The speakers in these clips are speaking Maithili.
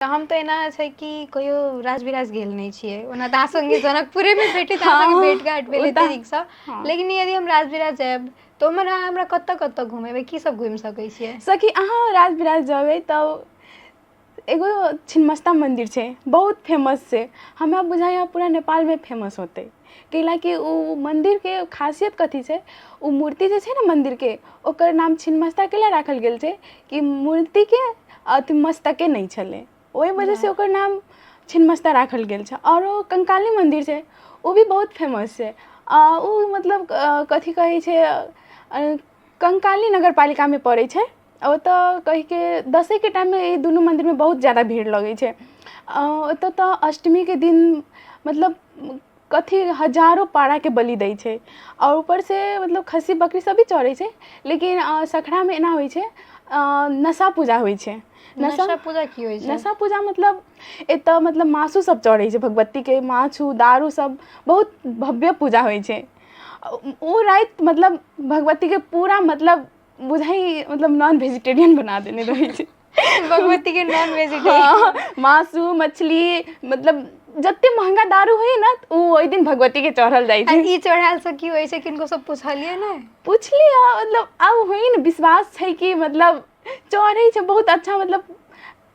हम तो एना छै कि कहियो राजविराज गेल नहीं छिए ओना ता संगे जनकपुरे में भेटे ता संगे भेट घाट भेल एते नीक सा लेकिन यदि हम राजविराज जाब तो हमरा कत्ता घुमेबै की सब घुम सकै छिए सखी अहाँ राजविराज जेबै त एगो छिन्मस्ता मंदिर छै बहुत फेमस छै हमरा बुझाइया पूरा नेपाल में फेमस होते कैलाकि उ मंदिर के खासियत कथी छै उ मूर्ति जे छै ना मंदिर के ओकर नाम छिन्मस्ता केला राखल गेल छै कि मूर्ति के अथि मस्तके नहीं छले ओहि वजह से ओकर नाम छिन्मस्ता राखल गेल छै और कंकाली मंदिर छै वो भी बहुत फेमस छै उ मतलब कथी कहै छै कंकाली नगर पालिका में पड़ै छै ओतऽ कहि के दशे के टाइम में ये दोनों मंदिर में बहुत ज़्यादा भीड़ लगे छै ओतऽ तो अष्टमी के दिन मतलब कथी हजारों पारा के बलि दै छै और ऊपर से मतलब खस्सी बकरी सब भी चढ़ै छै लेकिन सखरा में एना होइ छै नशा पूजा होइ छै नशा पूजा की होइ छै नशा पूजा मतलब एतऽ मतलब मासू सब चढ़ै छै भगवती के माछू दारू सब बहुत भव्य पूजा होइ छै वो रात मतलब भगवती के पूरा मतलब बुझाई मतलब नॉन वेजिटेरियन बना देने रहे छै भगवती के नॉन वेजिटेरियन मासू मछली मतलब जत्ते महंगा दारू होई ना उ ओइ दिन भगवती के चढ़ल जाय छै ई चढ़ाल से की होइ छै किनको सब पूछलिए ना पूछलिए मतलब अब होई न विश्वास छै कि मतलब चढ़ै छै बहुत अच्छा मतलब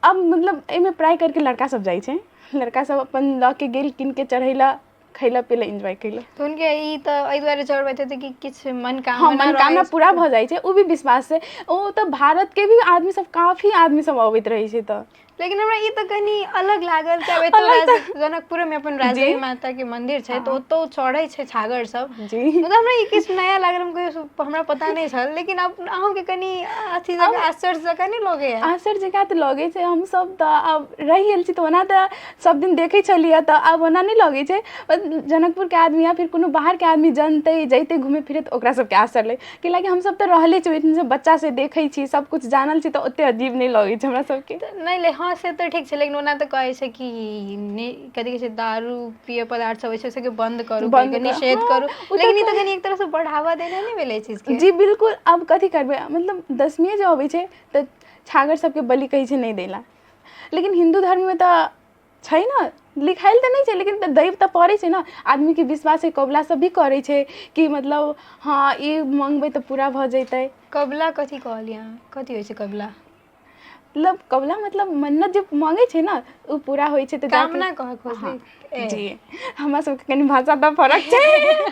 अब मतलब एमे प्राय करके लड़का सब जाय छै लड़का सब अपन ल के गेल किन के चढ़ैला खैला पीला एंजॉय कैला तो उनके ई त एहि दुआरे चढ़बैत हेतै कि किछ मनकामना हाँ मनकामना पूरा भ जाय छै उ भी विश्वास छै ओ त भारत के भी आदमी सब काफी आदमी सब अबैत रहै छै त लेकिन हमरा ई त कनी अलग लागल कि तो जनकपुर में अपन राजदेवी माता के मंदिर छै तो ओतो चढ़ै छै छागर सब जी मतलब हमरा ई किछ नया लागल हमरा पता नहीं छल लेकिन अब अहूँ के कनी अथी जगह आश्चर्य जगह नहीं लगे है आश्चर्य जगह त लगे छै हम सब त अब रहि गेल छी त ओना त सब दिन देखे छलिए त अब ओना नहीं लगे छै जनकपुर के आदमी या फिर कोनो बाहर के आदमी जनते जैते घूमे फिरे त ओकरा सब के आश्चर्य लगे कि लागे हम सब त रहले छी इतने से बच्चा से देखे छी सब कुछ जानल छी त ओते अजीब नहीं लगे छै हमरा सब के नहीं ले हाँ से तो ठीक है लेकिन ओना तो कहे छै कि कथी कहै छै दारू पिए पदार्थ सब छै के बंद करू निषेध करू लेकिन ई तो कनी एक तरह से बढ़ावा देना नहीं मिले चीज के जी बिल्कुल अब कथी करबे मतलब दशमी जो अबै छै त छागर सब के बलि कहे छै नहीं देला लेकिन हिंदू धर्म में त छै ना लिखाइल त नहीं छै लेकिन त दैव त पड़े छै ना आदमी के विश्वास है कबला सब भी करे छै कि मतलब हाँ ई मांगबे त पूरा भ जैतै कबला कथी कहलिए कथी होइ छै कबला मतलब कबला मतलब मन्नत जब मांगे छै ना उ पूरा होइ छै त कामना कह खोजी जी हमरा सब के कनी भाषा त फरक छै